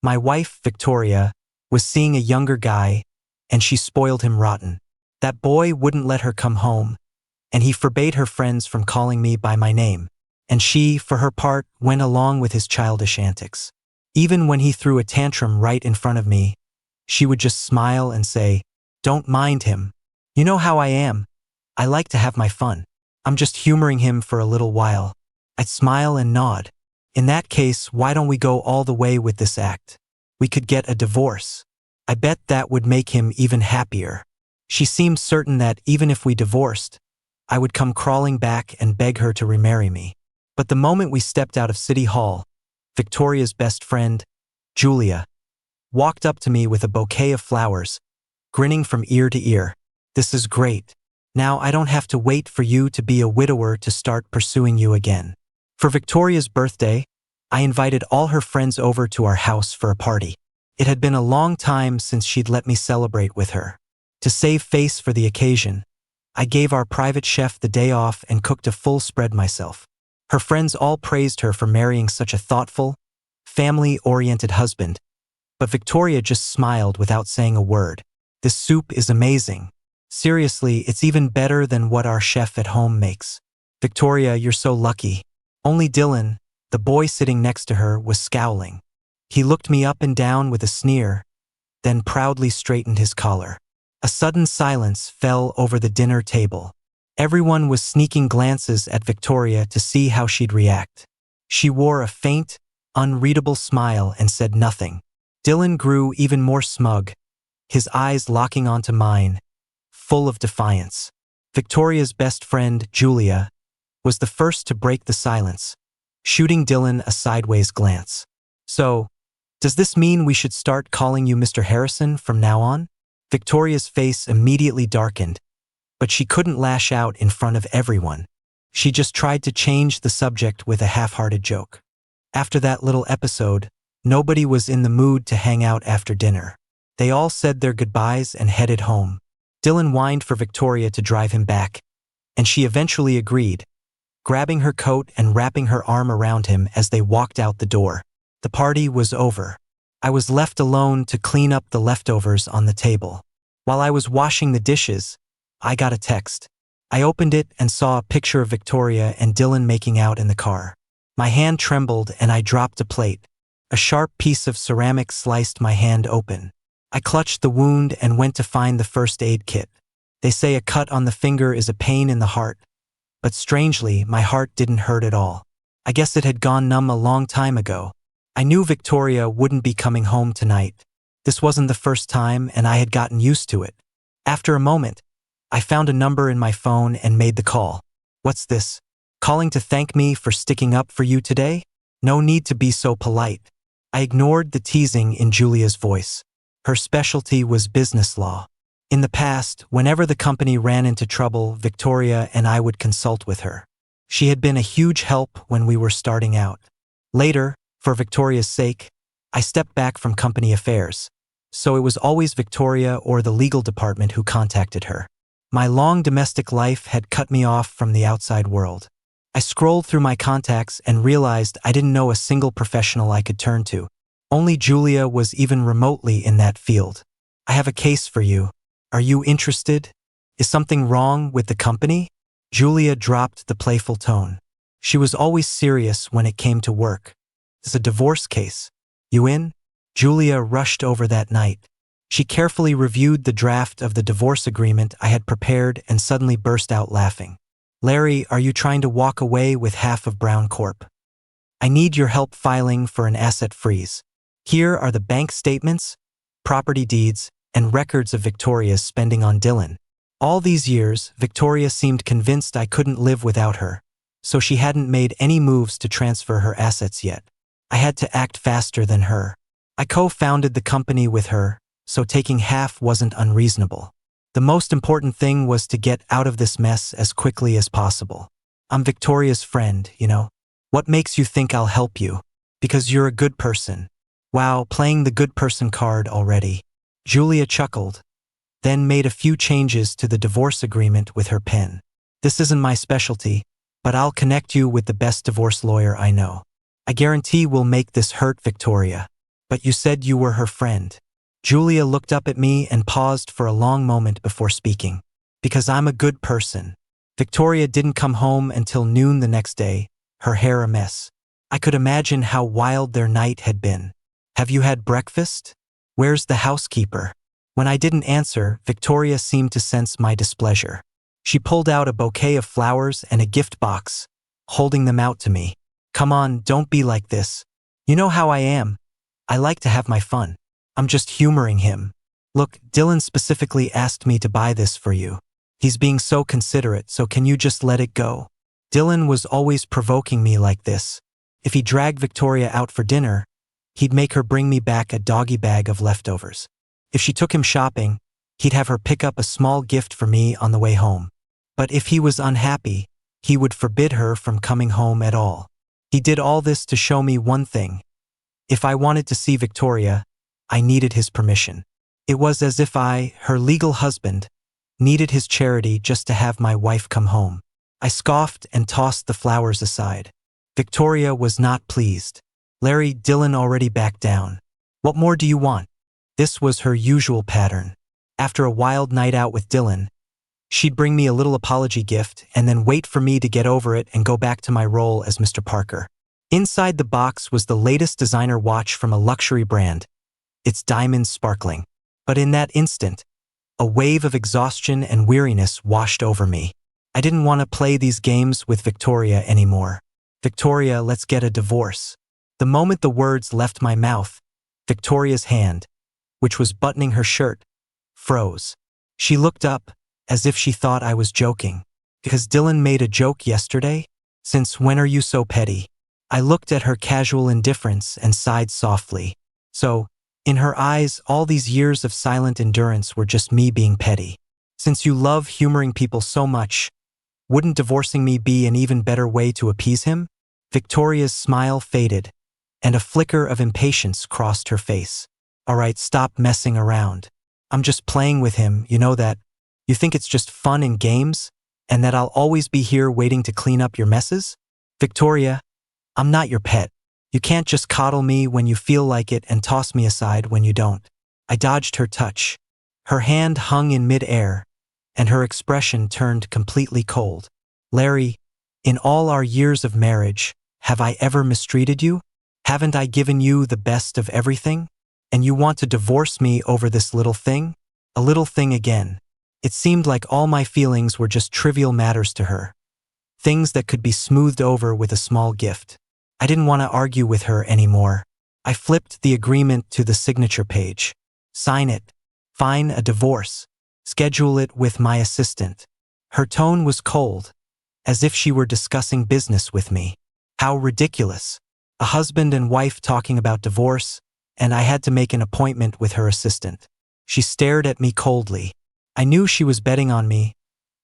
My wife, Victoria, was seeing a younger guy, and she spoiled him rotten. That boy wouldn't let her come home, and he forbade her friends from calling me by my name. And she, for her part, went along with his childish antics. Even when he threw a tantrum right in front of me, she would just smile and say, "Don't mind him. You know how I am. I like to have my fun. I'm just humoring him for a little while." I'd smile and nod. "In that case, why don't we go all the way with this act? We could get a divorce. I bet that would make him even happier." She seemed certain that even if we divorced, I would come crawling back and beg her to remarry me. But the moment we stepped out of City Hall, Victoria's best friend, Julia, walked up to me with a bouquet of flowers, grinning from ear to ear. "This is great. Now I don't have to wait for you to be a widower to start pursuing you again." For Victoria's birthday, I invited all her friends over to our house for a party. It had been a long time since she'd let me celebrate with her. To save face for the occasion, I gave our private chef the day off and cooked a full spread myself. Her friends all praised her for marrying such a thoughtful, family-oriented husband, but Victoria just smiled without saying a word. "This soup is amazing. Seriously, it's even better than what our chef at home makes." "Victoria, you're so lucky." Only Dylan, the boy sitting next to her, was scowling. He looked me up and down with a sneer, then proudly straightened his collar. A sudden silence fell over the dinner table. Everyone was sneaking glances at Victoria to see how she'd react. She wore a faint, unreadable smile and said nothing. Dylan grew even more smug, his eyes locking onto mine, full of defiance. Victoria's best friend, Julia, was the first to break the silence, shooting Dylan a sideways glance. "So, does this mean we should start calling you Mr. Harrison from now on?" Victoria's face immediately darkened, but she couldn't lash out in front of everyone. She just tried to change the subject with a half-hearted joke. After that little episode, nobody was in the mood to hang out after dinner. They all said their goodbyes and headed home. Dylan whined for Victoria to drive him back, and she eventually agreed, grabbing her coat and wrapping her arm around him as they walked out the door. The party was over. I was left alone to clean up the leftovers on the table. While I was washing the dishes, I got a text. I opened it and saw a picture of Victoria and Dylan making out in the car. My hand trembled and I dropped a plate. A sharp piece of ceramic sliced my hand open. I clutched the wound and went to find the first aid kit. They say a cut on the finger is a pain in the heart, but strangely, my heart didn't hurt at all. I guess it had gone numb a long time ago. I knew Victoria wouldn't be coming home tonight. This wasn't the first time, and I had gotten used to it. After a moment, I found a number in my phone and made the call. "What's this? Calling to thank me for sticking up for you today? No need to be so polite." I ignored the teasing in Julia's voice. Her specialty was business law. In the past, whenever the company ran into trouble, Victoria and I would consult with her. She had been a huge help when we were starting out. Later, for Victoria's sake, I stepped back from company affairs, so it was always Victoria or the legal department who contacted her. My long domestic life had cut me off from the outside world. I scrolled through my contacts and realized I didn't know a single professional I could turn to. Only Julia was even remotely in that field. "I have a case for you. Are you interested? Is something wrong with the company?" Julia dropped the playful tone. She was always serious when it came to work. "It's a divorce case. You in?" Julia rushed over that night. She carefully reviewed the draft of the divorce agreement I had prepared and suddenly burst out laughing. "Larry, are you trying to walk away with half of Brown Corp? I need your help filing for an asset freeze. Here are the bank statements, property deeds, and records of Victoria's spending on Dylan. All these years, Victoria seemed convinced I couldn't live without her, so she hadn't made any moves to transfer her assets yet. I had to act faster than her. I co-founded the company with her, so taking half wasn't unreasonable. The most important thing was to get out of this mess as quickly as possible. I'm Victoria's friend, you know. What makes you think I'll help you? Because you're a good person." Wow, playing the good person card already. Julia chuckled, then made a few changes to the divorce agreement with her pen. "This isn't my specialty, but I'll connect you with the best divorce lawyer I know. I guarantee we'll make this hurt Victoria." But you said you were her friend. Julia looked up at me and paused for a long moment before speaking. Because I'm a good person. Victoria didn't come home until noon the next day, her hair a mess. I could imagine how wild their night had been. Have you had breakfast? Where's the housekeeper? When I didn't answer, Victoria seemed to sense my displeasure. She pulled out a bouquet of flowers and a gift box, holding them out to me. Come on, don't be like this. You know how I am. I like to have my fun. I'm just humoring him. Look, Dylan specifically asked me to buy this for you. He's being so considerate, so can you just let it go? Dylan was always provoking me like this. If he dragged Victoria out for dinner, he'd make her bring me back a doggy bag of leftovers. If she took him shopping, he'd have her pick up a small gift for me on the way home. But if he was unhappy, he would forbid her from coming home at all. He did all this to show me one thing. If I wanted to see Victoria, I needed his permission. It was as if I, her legal husband, needed his charity just to have my wife come home. I scoffed and tossed the flowers aside. Victoria was not pleased. Larry, Dylan already backed down. What more do you want? This was her usual pattern. After a wild night out with Dylan, she'd bring me a little apology gift and then wait for me to get over it and go back to my role as Mr. Parker. Inside the box was the latest designer watch from a luxury brand, its diamonds sparkling. But in that instant, a wave of exhaustion and weariness washed over me. I didn't want to play these games with Victoria anymore. Victoria, let's get a divorce. The moment the words left my mouth, Victoria's hand, which was buttoning her shirt, froze. She looked up, as if she thought I was joking. Because Dylan made a joke yesterday? Since when are you so petty? I looked at her casual indifference and sighed softly. So, in her eyes, all these years of silent endurance were just me being petty. Since you love humoring people so much, wouldn't divorcing me be an even better way to appease him? Victoria's smile faded, and a flicker of impatience crossed her face. All right, stop messing around. I'm just playing with him, you know that. You think it's just fun and games, and that I'll always be here waiting to clean up your messes? Victoria, I'm not your pet. You can't just coddle me when you feel like it and toss me aside when you don't. I dodged her touch. Her hand hung in mid-air, and her expression turned completely cold. Larry, in all our years of marriage, have I ever mistreated you? Haven't I given you the best of everything? And you want to divorce me over this little thing? A little thing again. It seemed like all my feelings were just trivial matters to her. Things that could be smoothed over with a small gift. I didn't want to argue with her anymore. I flipped the agreement to the signature page. Sign it. Fine a divorce. Schedule it with my assistant. Her tone was cold, as if she were discussing business with me. How ridiculous. A husband and wife talking about divorce, and I had to make an appointment with her assistant. She stared at me coldly. I knew she was betting on me,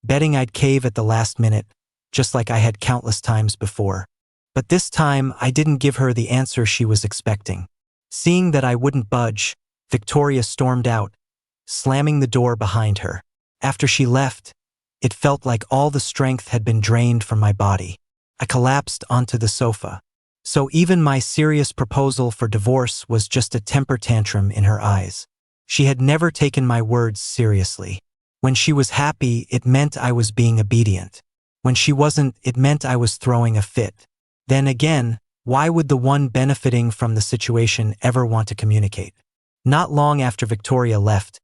betting I'd cave at the last minute, just like I had countless times before. But this time, I didn't give her the answer she was expecting. Seeing that I wouldn't budge, Victoria stormed out, slamming the door behind her. After she left, it felt like all the strength had been drained from my body. I collapsed onto the sofa. So even my serious proposal for divorce was just a temper tantrum in her eyes. She had never taken my words seriously. When she was happy, it meant I was being obedient. When she wasn't, it meant I was throwing a fit. Then again, why would the one benefiting from the situation ever want to communicate? Not long after Victoria left,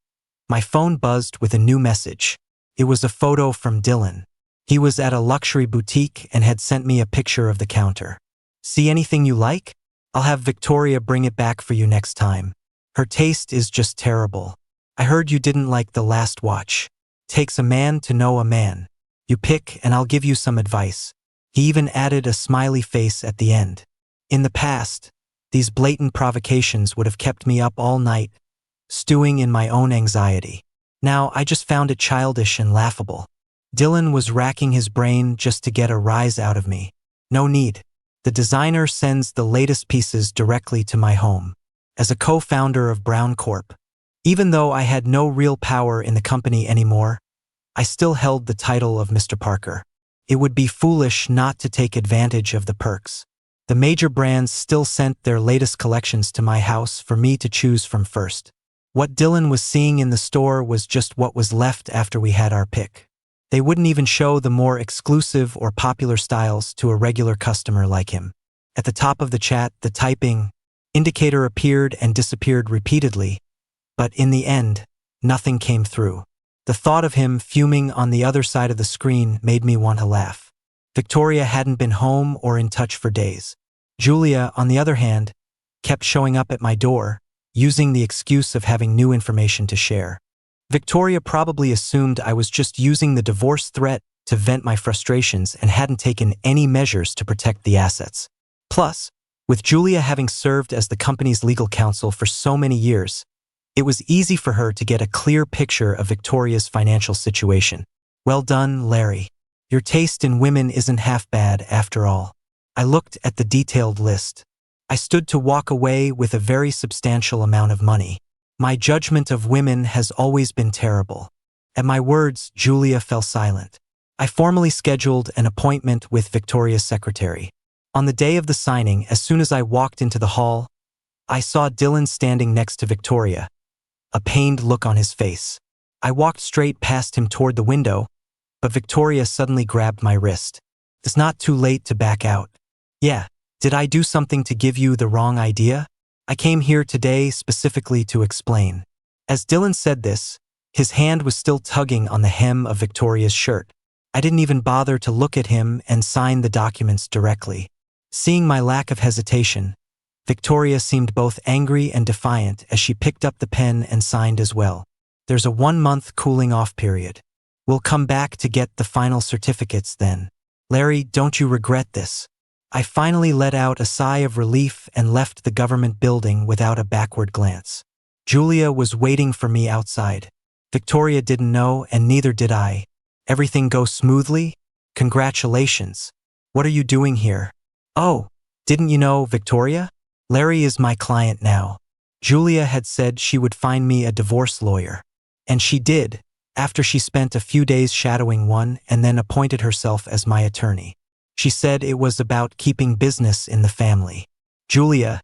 my phone buzzed with a new message. It was a photo from Dylan. He was at a luxury boutique and had sent me a picture of the counter. See anything you like? I'll have Victoria bring it back for you next time. Her taste is just terrible. I heard you didn't like the last watch. Takes a man to know a man. You pick and I'll give you some advice. He even added a smiley face at the end. In the past, these blatant provocations would have kept me up all night, stewing in my own anxiety. Now I just found it childish and laughable. Dylan was racking his brain just to get a rise out of me. No need. The designer sends the latest pieces directly to my home. As a co-founder of Brown Corp, even though I had no real power in the company anymore, I still held the title of Mr. Parker. It would be foolish not to take advantage of the perks. The major brands still sent their latest collections to my house for me to choose from first. What Dylan was seeing in the store was just what was left after we had our pick. They wouldn't even show the more exclusive or popular styles to a regular customer like him. At the top of the chat, the typing indicator appeared and disappeared repeatedly, but in the end, nothing came through. The thought of him fuming on the other side of the screen made me want to laugh. Victoria hadn't been home or in touch for days. Julia, on the other hand, kept showing up at my door, using the excuse of having new information to share. Victoria probably assumed I was just using the divorce threat to vent my frustrations and hadn't taken any measures to protect the assets. Plus, with Julia having served as the company's legal counsel for so many years, it was easy for her to get a clear picture of Victoria's financial situation. Well done, Larry. Your taste in women isn't half bad after all. I looked at the detailed list. I stood to walk away with a very substantial amount of money. My judgment of women has always been terrible. At my words, Julia fell silent. I formally scheduled an appointment with Victoria's secretary. On the day of the signing, as soon as I walked into the hall, I saw Dylan standing next to Victoria, a pained look on his face. I walked straight past him toward the window, but Victoria suddenly grabbed my wrist. It's not too late to back out. Yeah, did I do something to give you the wrong idea? I came here today specifically to explain. As Dylan said this, his hand was still tugging on the hem of Victoria's shirt. I didn't even bother to look at him and sign the documents directly. Seeing my lack of hesitation, Victoria seemed both angry and defiant as she picked up the pen and signed as well. There's a 1-month cooling-off period. We'll come back to get the final certificates then. Larry, don't you regret this? I finally let out a sigh of relief and left the government building without a backward glance. Julia was waiting for me outside. Victoria didn't know, and neither did I. Everything go smoothly? Congratulations. What are you doing here? Oh, didn't you know, Victoria? Larry is my client now. Julia had said she would find me a divorce lawyer. And she did, after she spent a few days shadowing one and then appointed herself as my attorney. She said it was about keeping business in the family. Julia,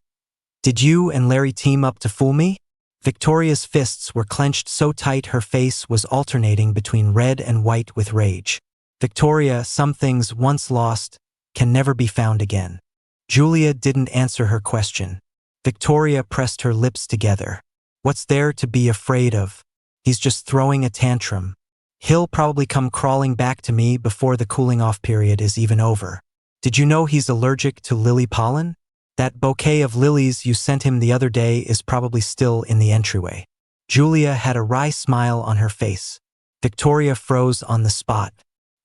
did you and Larry team up to fool me? Victoria's fists were clenched so tight her face was alternating between red and white with rage. Victoria, some things once lost can never be found again. Julia didn't answer her question. Victoria pressed her lips together. What's there to be afraid of? He's just throwing a tantrum. He'll probably come crawling back to me before the cooling-off period is even over. Did you know he's allergic to lily pollen? That bouquet of lilies you sent him the other day is probably still in the entryway. Julia had a wry smile on her face. Victoria froze on the spot.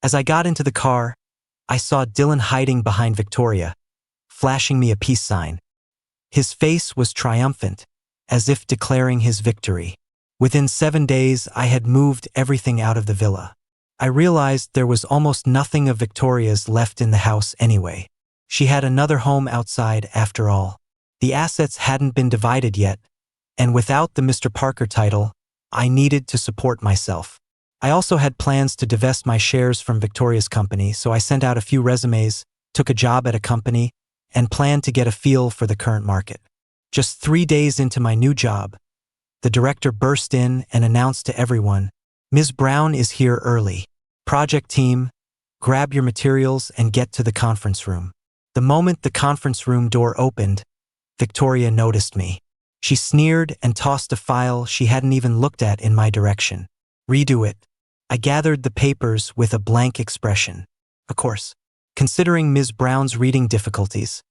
As I got into the car, I saw Dylan hiding behind Victoria, flashing me a peace sign. His face was triumphant, as if declaring his victory. Within 7 days, I had moved everything out of the villa. I realized there was almost nothing of Victoria's left in the house anyway. She had another home outside after all. The assets hadn't been divided yet, and without the Mr. Parker title, I needed to support myself. I also had plans to divest my shares from Victoria's company, so I sent out a few resumes, took a job at a company, and planned to get a feel for the current market. Just 3 days into my new job, the director burst in and announced to everyone, "Ms. Brown is here early. Project team, grab your materials and get to the conference room." The moment the conference room door opened, Victoria noticed me. She sneered and tossed a file she hadn't even looked at in my direction. "Redo it." I gathered the papers with a blank expression. Of course, considering Ms. Brown's reading difficulties,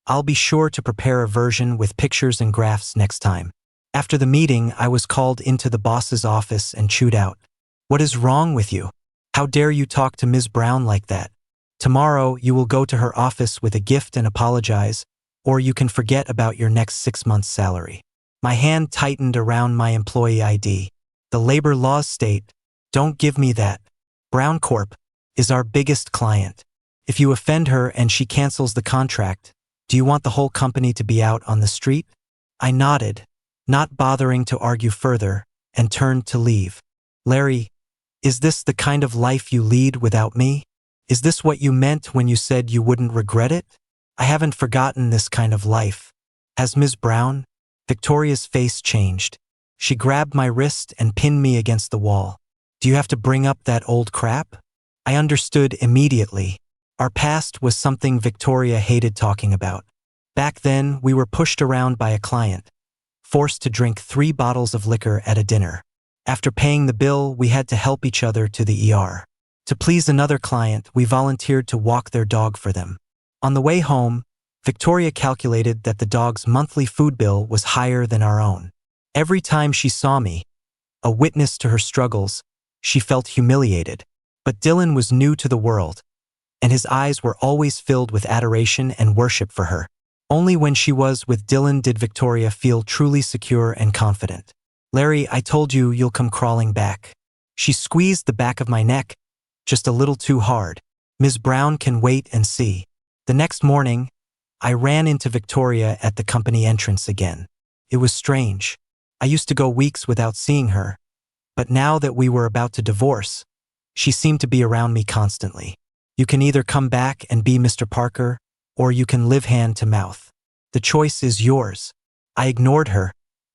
I'll be sure to prepare a version with pictures and graphs next time. After the meeting, I was called into the boss's office and chewed out. "What is wrong with you? How dare you talk to Ms. Brown like that? Tomorrow, you will go to her office with a gift and apologize, or you can forget about your next 6 months' salary." My hand tightened around my employee ID. The labor laws state, "Don't give me that. Brown Corp is our biggest client. If you offend her and she cancels the contract, do you want the whole company to be out on the street?" I nodded, not bothering to argue further, and turned to leave. "Larry, is this the kind of life you lead without me? Is this what you meant when you said you wouldn't regret it?" I haven't forgotten this kind of life. Has Ms. Brown? Victoria's face changed. She grabbed my wrist and pinned me against the wall. Do you have to bring up that old crap? I understood immediately. Our past was something Victoria hated talking about. Back then, we were pushed around by a client, forced to drink 3 bottles of liquor at a dinner. After paying the bill, we had to help each other to the ER. To please another client, we volunteered to walk their dog for them. On the way home, Victoria calculated that the dog's monthly food bill was higher than our own. Every time she saw me, a witness to her struggles, she felt humiliated. But Dylan was new to the world, and his eyes were always filled with adoration and worship for her. Only when she was with Dylan did Victoria feel truly secure and confident. Larry, I told you you'll come crawling back. She squeezed the back of my neck, just a little too hard. Ms. Brown can wait and see. The next morning, I ran into Victoria at the company entrance again. It was strange. I used to go weeks without seeing her, but now that we were about to divorce, she seemed to be around me constantly. You can either come back and be Mr. Parker, or you can live hand to mouth. The choice is yours. I ignored her,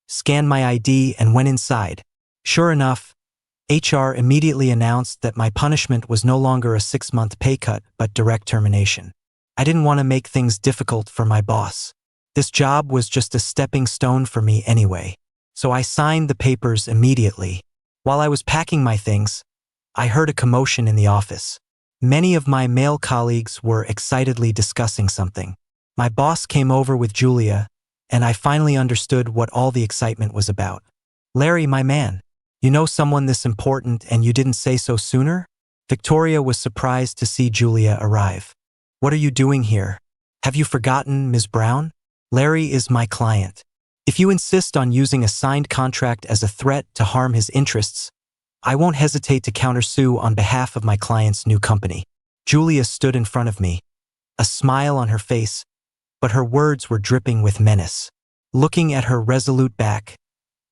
scanned my ID, and went inside. Sure enough, HR immediately announced that my punishment was no longer a 6-month pay cut but direct termination. I didn't want to make things difficult for my boss. This job was just a stepping stone for me anyway, so I signed the papers immediately. While I was packing my things, I heard a commotion in the office. Many of my male colleagues were excitedly discussing something. My boss came over with Julia, and I finally understood what all the excitement was about. Larry, my man, you know someone this important and you didn't say so sooner? Victoria was surprised to see Julia arrive. What are you doing here? Have you forgotten, Ms. Brown? Larry is my client. If you insist on using a signed contract as a threat to harm his interests, I won't hesitate to countersue on behalf of my client's new company. Julia stood in front of me, a smile on her face, but her words were dripping with menace. Looking at her resolute back,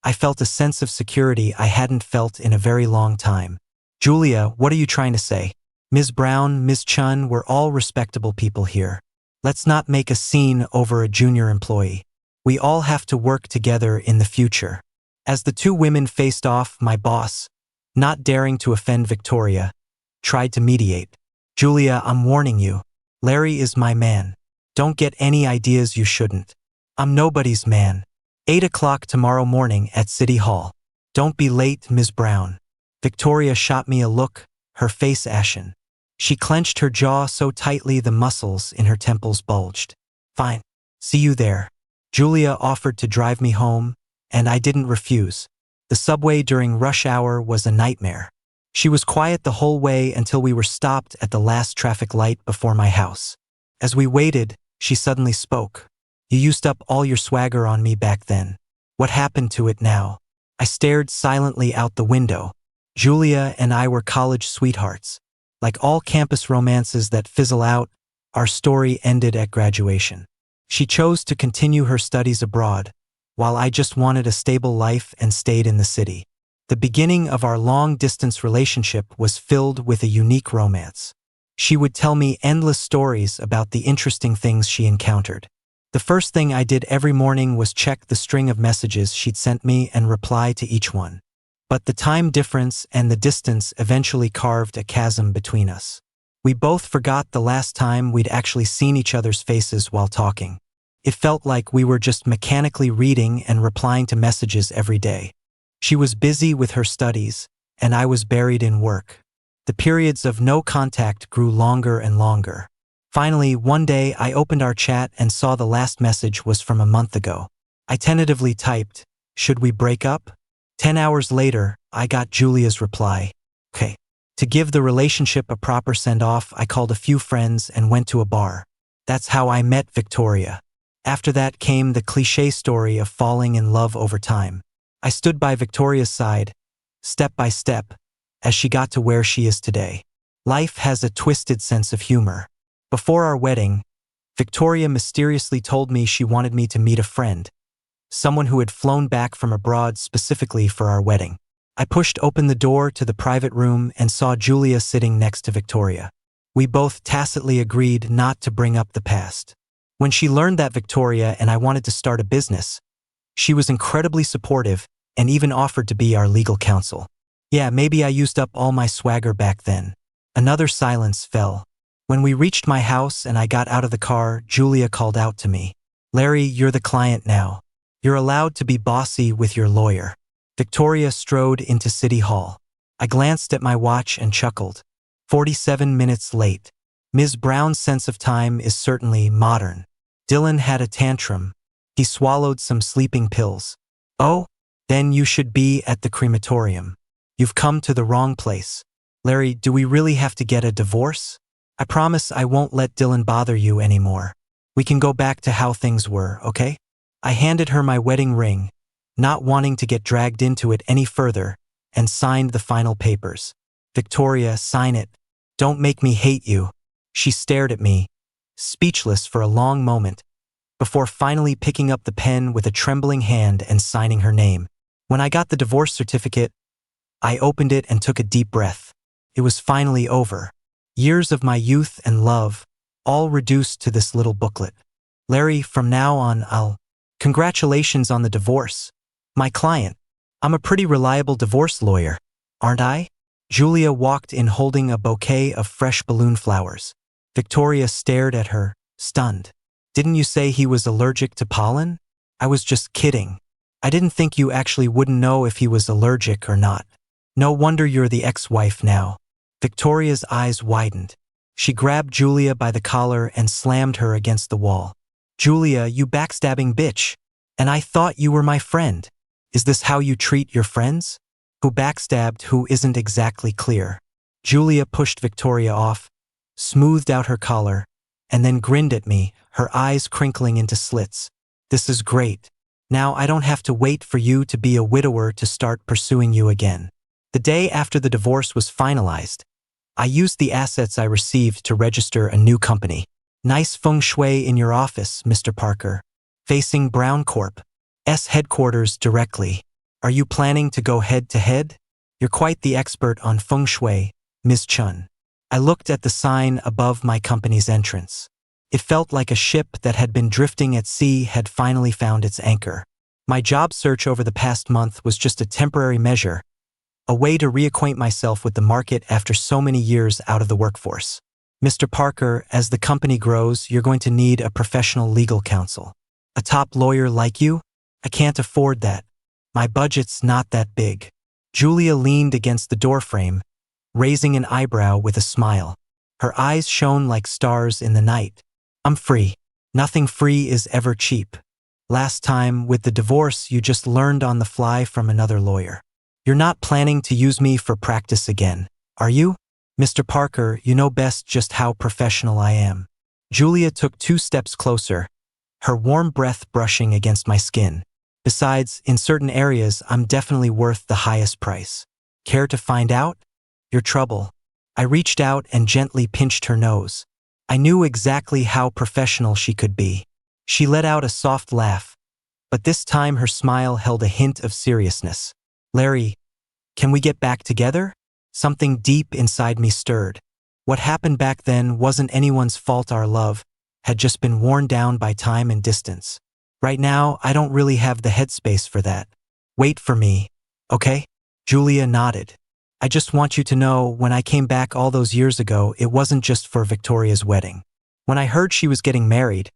I felt a sense of security I hadn't felt in a very long time. Julia, what are you trying to say? Ms. Brown, Ms. Chun, we're all respectable people here. Let's not make a scene over a junior employee. We all have to work together in the future. As the two women faced off, my boss, not daring to offend Victoria, tried to mediate. Julia, I'm warning you. Larry is my man. Don't get any ideas you shouldn't. I'm nobody's man. 8 o'clock tomorrow morning at City Hall. Don't be late, Ms. Brown. Victoria shot me a look, her face ashen. She clenched her jaw so tightly the muscles in her temples bulged. Fine. See you there. Julia offered to drive me home, and I didn't refuse. The subway during rush hour was a nightmare. She was quiet the whole way until we were stopped at the last traffic light before my house. As we waited, she suddenly spoke. You used up all your swagger on me back then. What happened to it now? I stared silently out the window. Julia and I were college sweethearts. Like all campus romances that fizzle out, our story ended at graduation. She chose to continue her studies abroad, while I just wanted a stable life and stayed in the city. The beginning of our long-distance relationship was filled with a unique romance. She would tell me endless stories about the interesting things she encountered. The first thing I did every morning was check the string of messages she'd sent me and reply to each one. But the time difference and the distance eventually carved a chasm between us. We both forgot the last time we'd actually seen each other's faces while talking. It felt like we were just mechanically reading and replying to messages every day. She was busy with her studies, and I was buried in work. The periods of no contact grew longer and longer. Finally, one day I opened our chat and saw the last message was from a month ago. I tentatively typed, "Should we break up?" 10 hours later, I got Julia's reply. Okay. To give the relationship a proper send-off, I called a few friends and went to a bar. That's how I met Victoria. After that came the cliché story of falling in love over time. I stood by Victoria's side, step by step, as she got to where she is today. Life has a twisted sense of humor. Before our wedding, Victoria mysteriously told me she wanted me to meet a friend, someone who had flown back from abroad specifically for our wedding. I pushed open the door to the private room and saw Julia sitting next to Victoria. We both tacitly agreed not to bring up the past. When she learned that Victoria and I wanted to start a business, she was incredibly supportive and even offered to be our legal counsel. Yeah, maybe I used up all my swagger back then. Another silence fell. When we reached my house and I got out of the car, Julia called out to me. Larry, you're the client now. You're allowed to be bossy with your lawyer. Victoria strode into City Hall. I glanced at my watch and chuckled. 47 minutes late. Ms. Brown's sense of time is certainly modern. Dylan had a tantrum. He swallowed some sleeping pills. Oh, then you should be at the crematorium. You've come to the wrong place. Larry, do we really have to get a divorce? I promise I won't let Dylan bother you anymore. We can go back to how things were, okay? I handed her my wedding ring, not wanting to get dragged into it any further, and signed the final papers. Victoria, sign it. Don't make me hate you. She stared at me, speechless for a long moment, before finally picking up the pen with a trembling hand and signing her name. When I got the divorce certificate, I opened it and took a deep breath. It was finally over. Years of my youth and love, all reduced to this little booklet. Larry, from now on, Congratulations on the divorce. My client. I'm a pretty reliable divorce lawyer, aren't I? Julia walked in holding a bouquet of fresh balloon flowers. Victoria stared at her, stunned. Didn't you say he was allergic to pollen? I was just kidding. I didn't think you actually wouldn't know if he was allergic or not. No wonder you're the ex-wife now. Victoria's eyes widened. She grabbed Julia by the collar and slammed her against the wall. Julia, you backstabbing bitch. And I thought you were my friend. Is this how you treat your friends? Who backstabbed who isn't exactly clear. Julia pushed Victoria off, smoothed out her collar, and then grinned at me, her eyes crinkling into slits. This is great. Now I don't have to wait for you to be a widower to start pursuing you again. The day after the divorce was finalized, I used the assets I received to register a new company. Nice feng shui in your office, Mr. Parker. Facing Brown Corp.'s headquarters directly. Are you planning to go head-to-head? You're quite the expert on feng shui, Ms. Chun. I looked at the sign above my company's entrance. It felt like a ship that had been drifting at sea had finally found its anchor. My job search over the past month was just a temporary measure, a way to reacquaint myself with the market after so many years out of the workforce. Mr. Parker, as the company grows, you're going to need a professional legal counsel. A top lawyer like you? I can't afford that. My budget's not that big. Julia leaned against the doorframe, raising an eyebrow with a smile. Her eyes shone like stars in the night. I'm free. Nothing free is ever cheap. Last time, with the divorce, you just learned on the fly from another lawyer. You're not planning to use me for practice again, are you? Mr. Parker, you know best just how professional I am. Julia took 2 steps closer, her warm breath brushing against my skin. Besides, in certain areas, I'm definitely worth the highest price. Care to find out? Your trouble. I reached out and gently pinched her nose. I knew exactly how professional she could be. She let out a soft laugh, but this time her smile held a hint of seriousness. Larry, can we get back together? Something deep inside me stirred. What happened back then wasn't anyone's fault. Our love had just been worn down by time and distance. Right now, I don't really have the headspace for that. Wait for me, okay? Julia nodded. I just want you to know, when I came back all those years ago, it wasn't just for Victoria's wedding. When I heard she was getting married,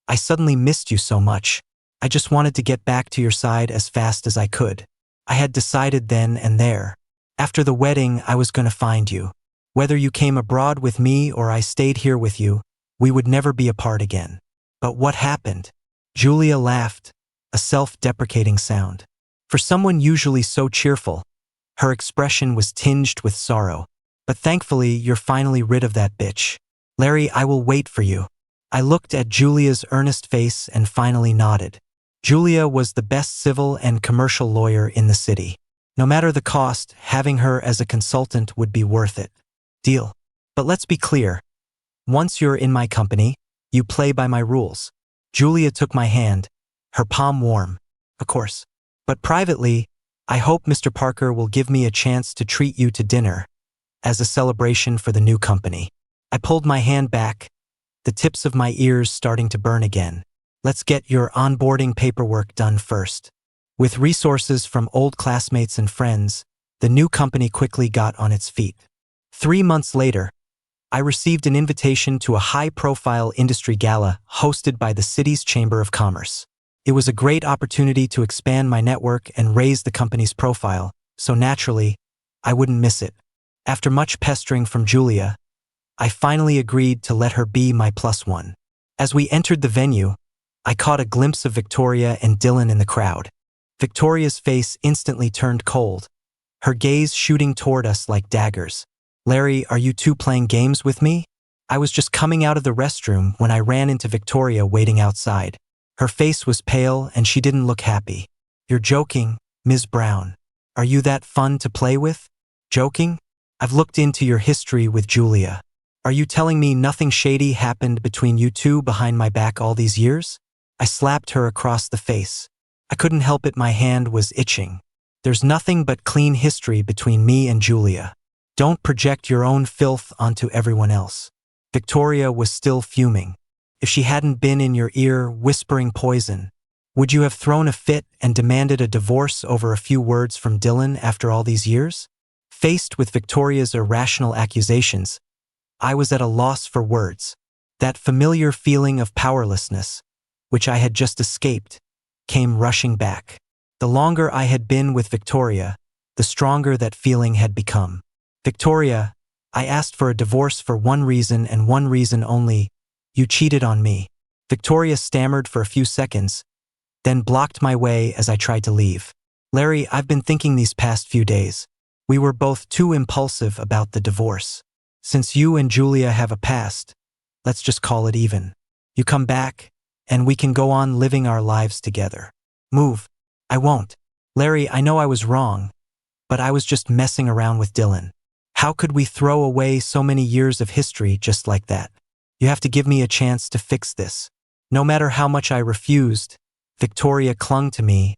I suddenly missed you so much. I just wanted to get back to your side as fast as I could. I had decided then and there. After the wedding, I was going to find you. Whether you came abroad with me or I stayed here with you, we would never be apart again. But what happened? Julia laughed, a self-deprecating sound. For someone usually so cheerful, her expression was tinged with sorrow. But thankfully, you're finally rid of that bitch. Larry, I will wait for you. I looked at Julia's earnest face and finally nodded. Julia was the best civil and commercial lawyer in the city. No matter the cost, having her as a consultant would be worth it. Deal. But let's be clear. Once you're in my company, you play by my rules. Julia took my hand, her palm warm. Of course. But privately, I hope Mr. Parker will give me a chance to treat you to dinner as a celebration for the new company. I pulled my hand back, the tips of my ears starting to burn again. Let's get your onboarding paperwork done first. With resources from old classmates and friends, the new company quickly got on its feet. 3 months later, I received an invitation to a high-profile industry gala hosted by the city's Chamber of Commerce. It was a great opportunity to expand my network and raise the company's profile, so naturally, I wouldn't miss it. After much pestering from Julia, I finally agreed to let her be my +1. As we entered the venue, I caught a glimpse of Victoria and Dylan in the crowd. Victoria's face instantly turned cold, her gaze shooting toward us like daggers. "Larry, are you two playing games with me?" I was just coming out of the restroom when I ran into Victoria waiting outside. Her face was pale and she didn't look happy. "You're joking, Ms. Brown. Are you that fun to play with?" "Joking? I've looked into your history with Julia. Are you telling me nothing shady happened between you two behind my back all these years?" I slapped her across the face. I couldn't help it, my hand was itching. "There's nothing but clean history between me and Julia. Don't project your own filth onto everyone else." Victoria was still fuming. "If she hadn't been in your ear whispering poison, would you have thrown a fit and demanded a divorce over a few words from Dylan after all these years?" Faced with Victoria's irrational accusations, I was at a loss for words. That familiar feeling of powerlessness, which I had just escaped, came rushing back. The longer I had been with Victoria, the stronger that feeling had become. "Victoria, I asked for a divorce for one reason and one reason only. You cheated on me." Victoria stammered for a few seconds, then blocked my way as I tried to leave. "Larry, I've been thinking these past few days. We were both too impulsive about the divorce. Since you and Julia have a past, let's just call it even. You come back, and we can go on living our lives together." "Move." "I won't. Larry, I know I was wrong, but I was just messing around with Dylan. How could we throw away so many years of history just like that? You have to give me a chance to fix this." No matter how much I refused, Victoria clung to me,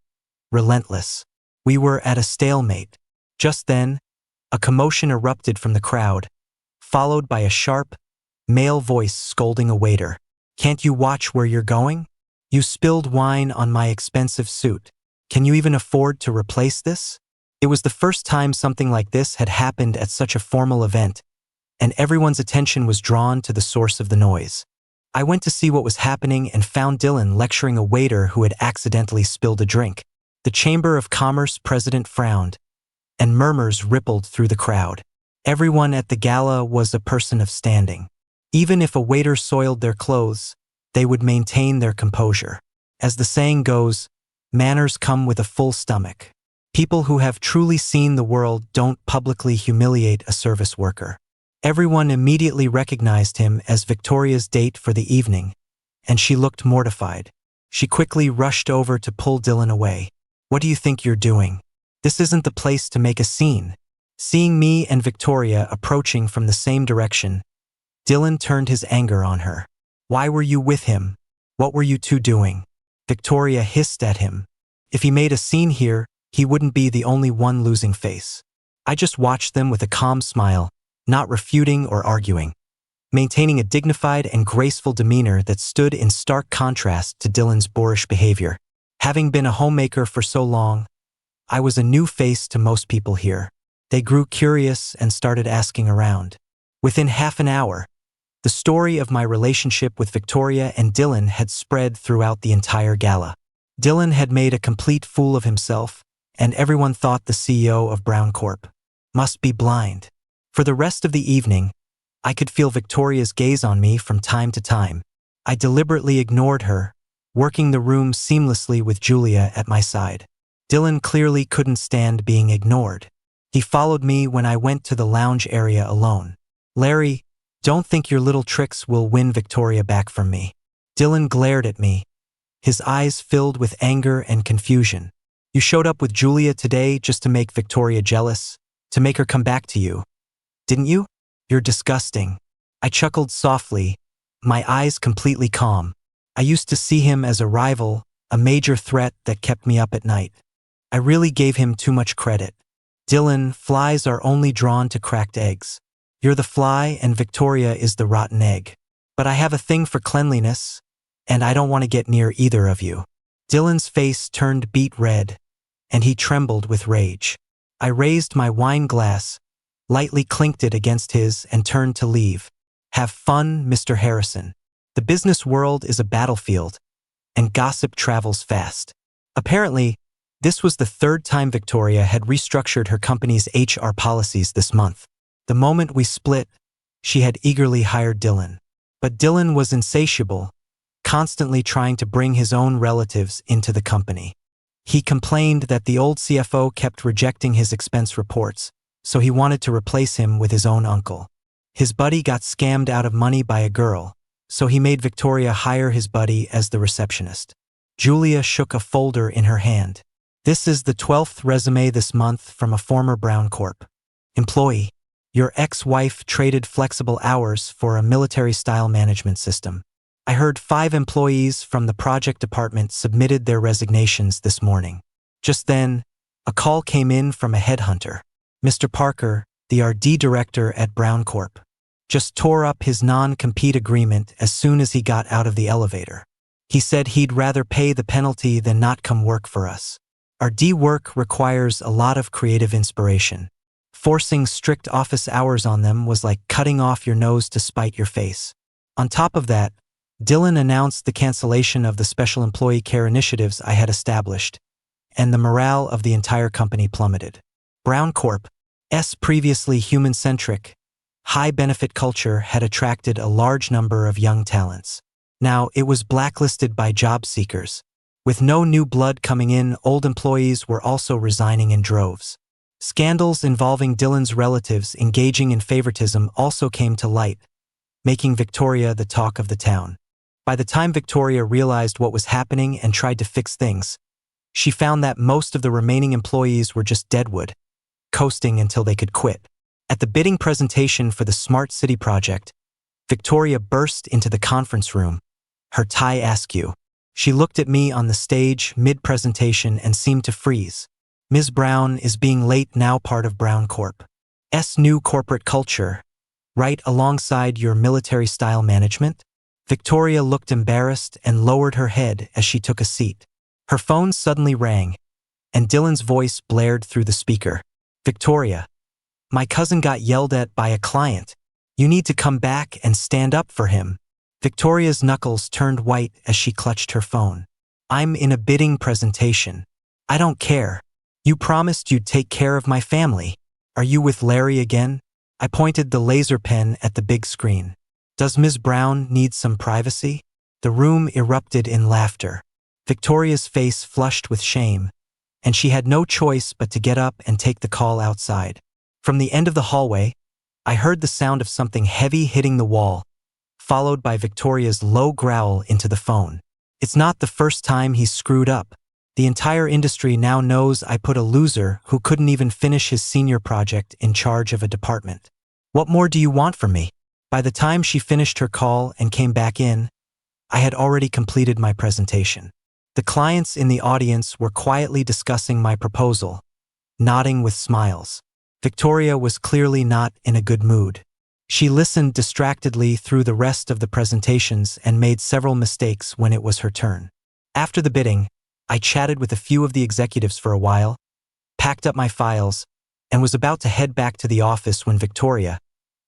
relentless. We were at a stalemate. Just then, a commotion erupted from the crowd, followed by a sharp, male voice scolding a waiter. "Can't you watch where you're going? You spilled wine on my expensive suit. Can you even afford to replace this?" It was the first time something like this had happened at such a formal event, and everyone's attention was drawn to the source of the noise. I went to see what was happening and found Dylan lecturing a waiter who had accidentally spilled a drink. The Chamber of Commerce president frowned, and murmurs rippled through the crowd. Everyone at the gala was a person of standing. Even if a waiter soiled their clothes, they would maintain their composure. As the saying goes, manners come with a full stomach. People who have truly seen the world don't publicly humiliate a service worker. Everyone immediately recognized him as Victoria's date for the evening, and she looked mortified. She quickly rushed over to pull Dylan away. "What do you think you're doing? This isn't the place to make a scene." Seeing me and Victoria approaching from the same direction, Dylan turned his anger on her. "Why were you with him? What were you two doing?" Victoria hissed at him. If he made a scene here, he wouldn't be the only one losing face. I just watched them with a calm smile, not refuting or arguing, maintaining a dignified and graceful demeanor that stood in stark contrast to Dylan's boorish behavior. Having been a homemaker for so long, I was a new face to most people here. They grew curious and started asking around. Within half an hour, the story of my relationship with Victoria and Dylan had spread throughout the entire gala. Dylan had made a complete fool of himself, and everyone thought the CEO of Brown Corp must be blind. For the rest of the evening, I could feel Victoria's gaze on me from time to time. I deliberately ignored her, working the room seamlessly with Julia at my side. Dylan clearly couldn't stand being ignored. He followed me when I went to the lounge area alone. "Larry, don't think your little tricks will win Victoria back from me." Dylan glared at me, his eyes filled with anger and confusion. "You showed up with Julia today just to make Victoria jealous, to make her come back to you, didn't you? You're disgusting." I chuckled softly, my eyes completely calm. I used to see him as a rival, a major threat that kept me up at night. I really gave him too much credit. "Dylan, flies are only drawn to cracked eggs. You're the fly and Victoria is the rotten egg." But I have a thing for cleanliness, and I don't want to get near either of you. Dylan's face turned beet red, and he trembled with rage. I raised my wine glass, lightly clinked it against his, and turned to leave. Have fun, Mr. Harrison. The business world is a battlefield, and gossip travels fast. Apparently, this was the third time Victoria had restructured her company's HR policies this month. The moment we split, she had eagerly hired Dylan. But Dylan was insatiable, constantly trying to bring his own relatives into the company. He complained that the old CFO kept rejecting his expense reports, so he wanted to replace him with his own uncle. His buddy got scammed out of money by a girl, so he made Victoria hire his buddy as the receptionist. Julia shook a folder in her hand. This is the 12th resume this month from a former Brown Corp. Employee. Your ex-wife traded flexible hours for a military-style management system. I heard 5 employees from the project department submitted their resignations this morning. Just then, a call came in from a headhunter. Mr. Parker, the RD director at Brown Corp, just tore up his non-compete agreement as soon as he got out of the elevator. He said he'd rather pay the penalty than not come work for us. RD work requires a lot of creative inspiration. Forcing strict office hours on them was like cutting off your nose to spite your face. On top of that, Dylan announced the cancellation of the special employee care initiatives I had established, and the morale of the entire company plummeted. Brown Corp's previously human-centric, high-benefit culture had attracted a large number of young talents. Now it was blacklisted by job seekers. With no new blood coming in, old employees were also resigning in droves. Scandals involving Dylan's relatives engaging in favoritism also came to light, making Victoria the talk of the town. By the time Victoria realized what was happening and tried to fix things, she found that most of the remaining employees were just deadwood, coasting until they could quit. At the bidding presentation for the Smart City project, Victoria burst into the conference room, her tie askew. She looked at me on the stage mid-presentation and seemed to freeze. Ms. Brown is being late, now part of Brown Corp's new corporate culture, right alongside your military-style management? Victoria looked embarrassed and lowered her head as she took a seat. Her phone suddenly rang, and Dylan's voice blared through the speaker. Victoria, my cousin got yelled at by a client. You need to come back and stand up for him. Victoria's knuckles turned white as she clutched her phone. I'm in a bidding presentation. I don't care. You promised you'd take care of my family. Are you with Larry again? I pointed the laser pen at the big screen. Does Ms. Brown need some privacy? The room erupted in laughter. Victoria's face flushed with shame, and she had no choice but to get up and take the call outside. From the end of the hallway, I heard the sound of something heavy hitting the wall, followed by Victoria's low growl into the phone. It's not the first time he's screwed up. The entire industry now knows I put a loser who couldn't even finish his senior project in charge of a department. What more do you want from me? By the time she finished her call and came back in, I had already completed my presentation. The clients in the audience were quietly discussing my proposal, nodding with smiles. Victoria was clearly not in a good mood. She listened distractedly through the rest of the presentations and made several mistakes when it was her turn. After the bidding, I chatted with a few of the executives for a while, packed up my files, and was about to head back to the office when Victoria,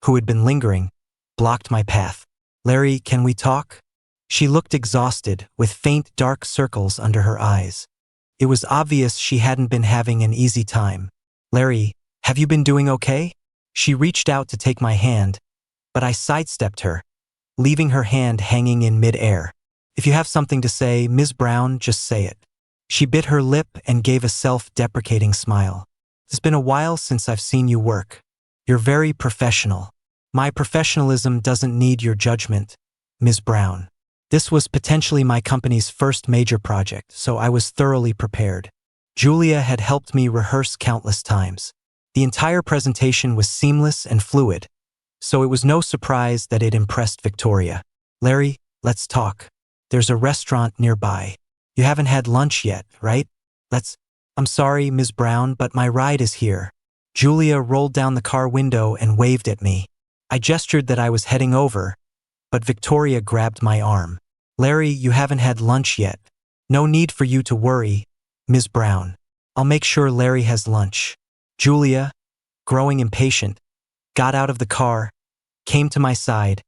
who had been lingering, blocked my path. Larry, can we talk? She looked exhausted, with faint dark circles under her eyes. It was obvious she hadn't been having an easy time. Larry, have you been doing okay? She reached out to take my hand, but I sidestepped her, leaving her hand hanging in mid-air. If you have something to say, Ms. Brown, just say it. She bit her lip and gave a self-deprecating smile. It's been a while since I've seen you work. You're very professional. My professionalism doesn't need your judgment, Ms. Brown. This was potentially my company's first major project, so I was thoroughly prepared. Julia had helped me rehearse countless times. The entire presentation was seamless and fluid, so it was no surprise that it impressed Victoria. Larry, let's talk. There's a restaurant nearby. You haven't had lunch yet, right? I'm sorry, Ms. Brown, but my ride is here. Julia rolled down the car window and waved at me. I gestured that I was heading over, but Victoria grabbed my arm. Larry, you haven't had lunch yet. No need for you to worry, Ms. Brown. I'll make sure Larry has lunch. Julia, growing impatient, got out of the car, came to my side,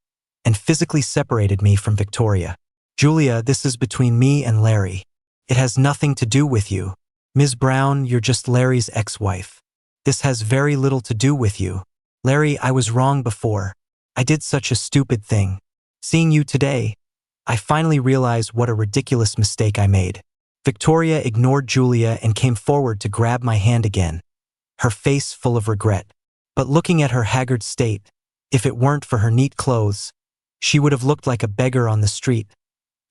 and physically separated me from Victoria. Julia, this is between me and Larry. It has nothing to do with you. Ms. Brown, you're just Larry's ex-wife. This has very little to do with you. Larry, I was wrong before. I did such a stupid thing. Seeing you today, I finally realized what a ridiculous mistake I made. Victoria ignored Julia and came forward to grab my hand again, her face full of regret. But looking at her haggard state, if it weren't for her neat clothes, she would have looked like a beggar on the street.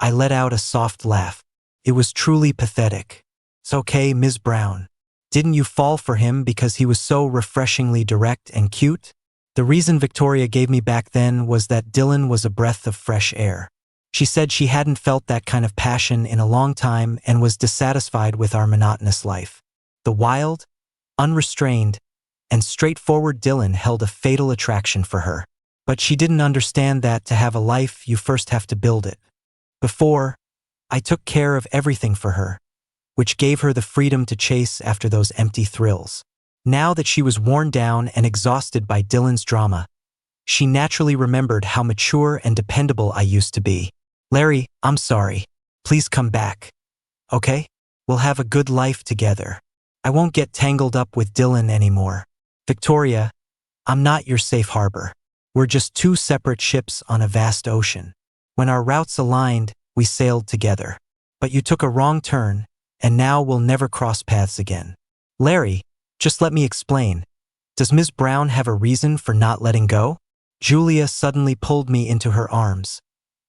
I let out a soft laugh. It was truly pathetic. It's okay, Ms. Brown. Didn't you fall for him because he was so refreshingly direct and cute? The reason Victoria gave me back then was that Dylan was a breath of fresh air. She said she hadn't felt that kind of passion in a long time and was dissatisfied with our monotonous life. The wild, unrestrained, and straightforward Dylan held a fatal attraction for her. But she didn't understand that to have a life, you first have to build it. Before, I took care of everything for her, which gave her the freedom to chase after those empty thrills. Now that she was worn down and exhausted by Dylan's drama, she naturally remembered how mature and dependable I used to be. Larry, I'm sorry. Please come back. Okay? We'll have a good life together. I won't get tangled up with Dylan anymore. Victoria, I'm not your safe harbor. We're just two separate ships on a vast ocean. When our routes aligned, we sailed together. But you took a wrong turn, and now we'll never cross paths again. Larry, just let me explain. Does Ms. Brown have a reason for not letting go? Julia suddenly pulled me into her arms,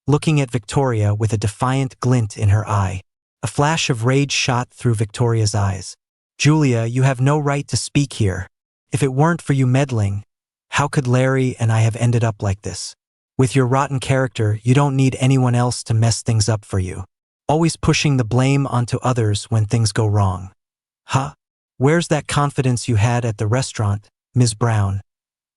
looking at Victoria with a defiant glint in her eye. A flash of rage shot through Victoria's eyes. Julia, you have no right to speak here. If it weren't for you meddling, how could Larry and I have ended up like this? With your rotten character, you don't need anyone else to mess things up for you. Always pushing the blame onto others when things go wrong. Huh? Where's that confidence you had at the restaurant, Ms. Brown,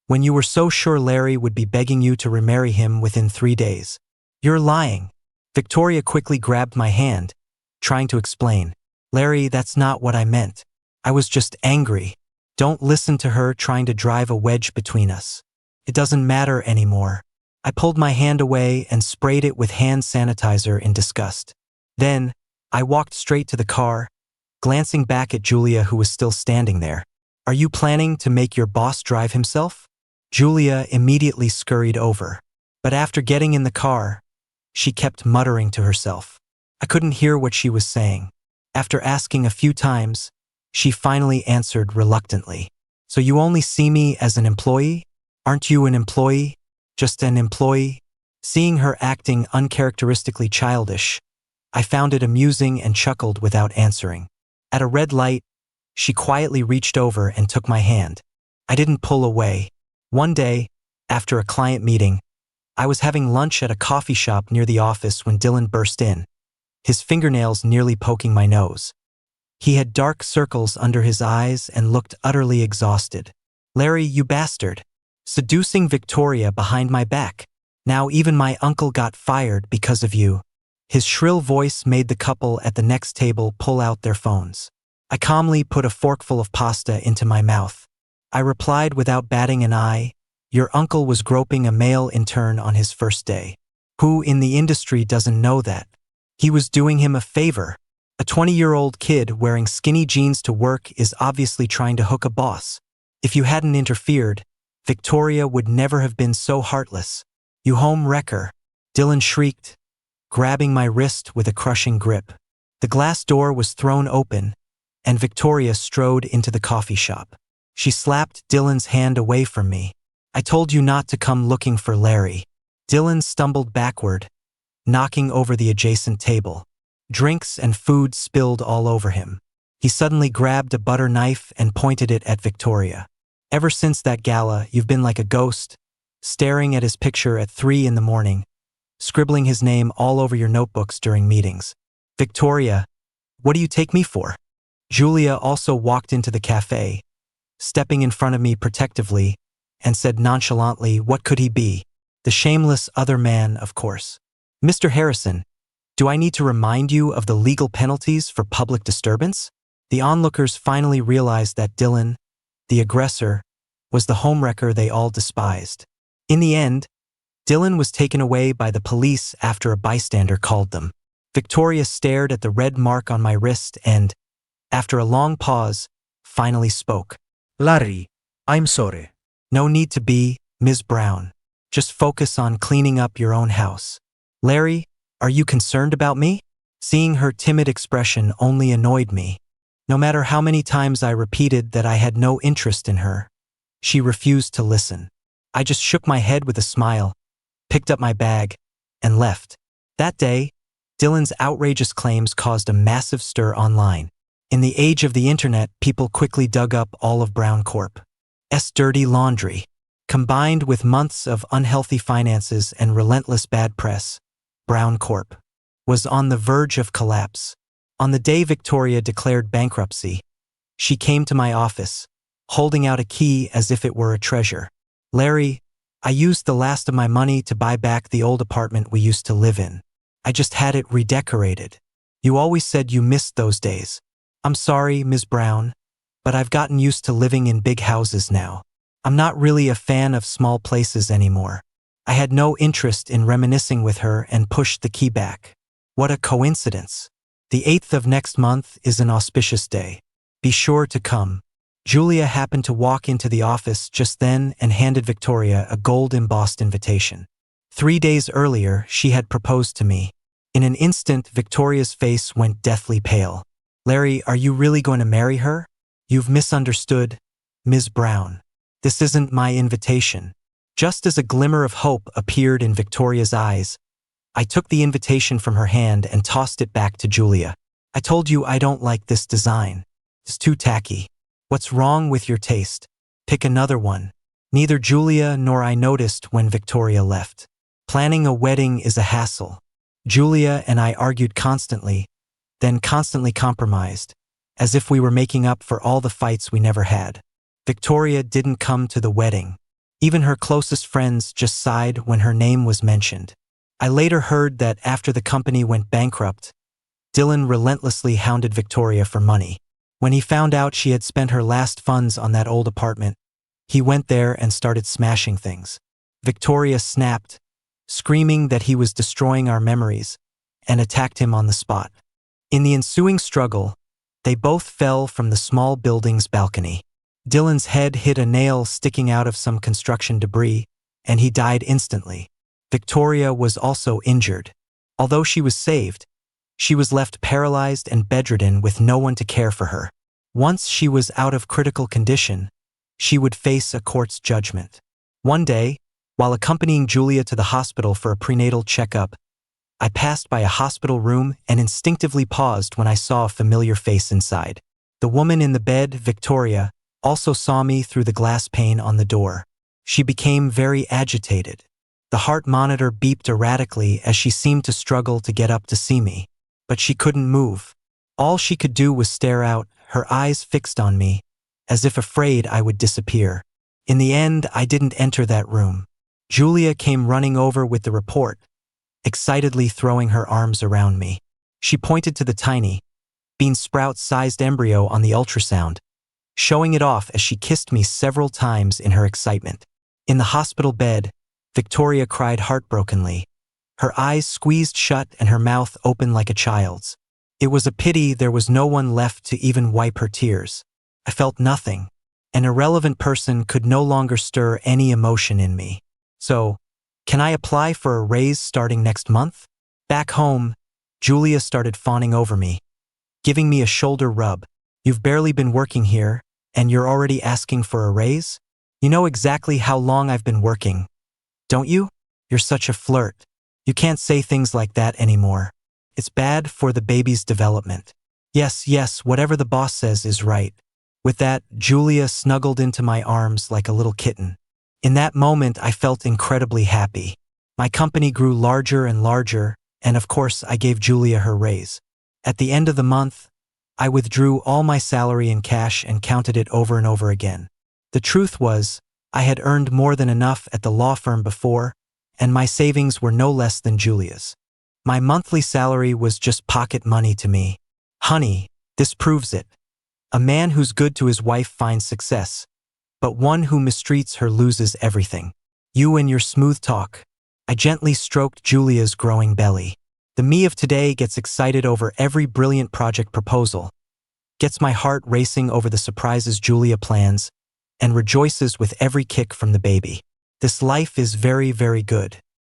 when you were so sure Larry would be begging you to remarry him within 3 days? You're lying. Victoria quickly grabbed my hand, trying to explain. Larry, that's not what I meant. I was just angry. Don't listen to her trying to drive a wedge between us. It doesn't matter anymore. I pulled my hand away and sprayed it with hand sanitizer in disgust. Then, I walked straight to the car, glancing back at Julia, who was still standing there. Are you planning to make your boss drive himself? Julia immediately scurried over. But after getting in the car, she kept muttering to herself. I couldn't hear what she was saying. After asking a few times, she finally answered reluctantly. So you only see me as an employee? Aren't you an employee? Just an employee? Seeing her acting uncharacteristically childish, I found it amusing and chuckled without answering. At a red light, she quietly reached over and took my hand. I didn't pull away. One day, after a client meeting, I was having lunch at a coffee shop near the office when Dylan burst in, his fingernails nearly poking my nose. He had dark circles under his eyes and looked utterly exhausted. Larry, you bastard. Seducing Victoria behind my back. Now even my uncle got fired because of you. His shrill voice made the couple at the next table pull out their phones. I calmly put a forkful of pasta into my mouth. I replied without batting an eye, your uncle was groping a male intern on his first day. Who in the industry doesn't know that? He was doing him a favor. A 20-year-old kid wearing skinny jeans to work is obviously trying to hook a boss. If you hadn't interfered, Victoria would never have been so heartless. You home wrecker, Dylan shrieked, grabbing my wrist with a crushing grip. The glass door was thrown open, and Victoria strode into the coffee shop. She slapped Dylan's hand away from me. I told you not to come looking for Larry. Dylan stumbled backward, knocking over the adjacent table. Drinks and food spilled all over him. He suddenly grabbed a butter knife and pointed it at Victoria. Ever since that gala, you've been like a ghost, staring at his picture at 3 a.m, scribbling his name all over your notebooks during meetings. Victoria, what do you take me for? Julia also walked into the cafe, stepping in front of me protectively, and said nonchalantly, what could he be? The shameless other man, of course. Mr. Harrison, do I need to remind you of the legal penalties for public disturbance? The onlookers finally realized that Dylan, the aggressor, was the homewrecker they all despised. In the end, Dylan was taken away by the police after a bystander called them. Victoria stared at the red mark on my wrist and, after a long pause, finally spoke. Larry, I'm sorry. No need to be, Ms. Brown. Just focus on cleaning up your own house. Larry, are you concerned about me? Seeing her timid expression only annoyed me. No matter how many times I repeated that I had no interest in her, she refused to listen. I just shook my head with a smile, picked up my bag, and left. That day, Dylan's outrageous claims caused a massive stir online. In the age of the internet, people quickly dug up all of Brown Corp's dirty laundry. Combined with months of unhealthy finances and relentless bad press, Brown Corp was on the verge of collapse. On the day Victoria declared bankruptcy, she came to my office, holding out a key as if it were a treasure. Larry, I used the last of my money to buy back the old apartment we used to live in. I just had it redecorated. You always said you missed those days. I'm sorry, Ms. Brown, but I've gotten used to living in big houses now. I'm not really a fan of small places anymore. I had no interest in reminiscing with her and pushed the key back. What a coincidence. The 8th of next month is an auspicious day. Be sure to come. Julia happened to walk into the office just then and handed Victoria a gold-embossed invitation. 3 days earlier, she had proposed to me. In an instant, Victoria's face went deathly pale. Larry, are you really going to marry her? You've misunderstood, Ms. Brown. This isn't my invitation. Just as a glimmer of hope appeared in Victoria's eyes, I took the invitation from her hand and tossed it back to Julia. I told you I don't like this design. It's too tacky. What's wrong with your taste? Pick another one. Neither Julia nor I noticed when Victoria left. Planning a wedding is a hassle. Julia and I argued constantly, then constantly compromised, as if we were making up for all the fights we never had. Victoria didn't come to the wedding. Even her closest friends just sighed when her name was mentioned. I later heard that after the company went bankrupt, Dylan relentlessly hounded Victoria for money. When he found out she had spent her last funds on that old apartment, he went there and started smashing things. Victoria snapped, screaming that he was destroying our memories, and attacked him on the spot. In the ensuing struggle, they both fell from the small building's balcony. Dylan's head hit a nail sticking out of some construction debris, and he died instantly. Victoria was also injured. Although she was saved, she was left paralyzed and bedridden with no one to care for her. Once she was out of critical condition, she would face a court's judgment. One day, while accompanying Julia to the hospital for a prenatal checkup, I passed by a hospital room and instinctively paused when I saw a familiar face inside. The woman in the bed, Victoria, also saw me through the glass pane on the door. She became very agitated. The heart monitor beeped erratically as she seemed to struggle to get up to see me, but she couldn't move. All she could do was stare out, her eyes fixed on me, as if afraid I would disappear. In the end, I didn't enter that room. Julia came running over with the report, excitedly throwing her arms around me. She pointed to the tiny, bean sprout-sized embryo on the ultrasound, showing it off as she kissed me several times in her excitement. In the hospital bed, Victoria cried heartbrokenly, her eyes squeezed shut and her mouth open like a child's. It was a pity there was no one left to even wipe her tears. I felt nothing. An irrelevant person could no longer stir any emotion in me. So, can I apply for a raise starting next month? Back home, Julia started fawning over me, giving me a shoulder rub. You've barely been working here, and you're already asking for a raise? You know exactly how long I've been working, don't you? You're such a flirt. You can't say things like that anymore. It's bad for the baby's development. Yes, whatever the boss says is right. With that, Julia snuggled into my arms like a little kitten. In that moment, I felt incredibly happy. My company grew larger and larger, and of course, I gave Julia her raise. At the end of the month, I withdrew all my salary in cash and counted it over and over again. The truth was, I had earned more than enough at the law firm before, and my savings were no less than Julia's. My monthly salary was just pocket money to me. Honey, this proves it. A man who's good to his wife finds success, but one who mistreats her loses everything. You and your smooth talk. I gently stroked Julia's growing belly. The me of today gets excited over every brilliant project proposal, gets my heart racing over the surprises Julia plans, and rejoices with every kick from the baby. This life is very, very good.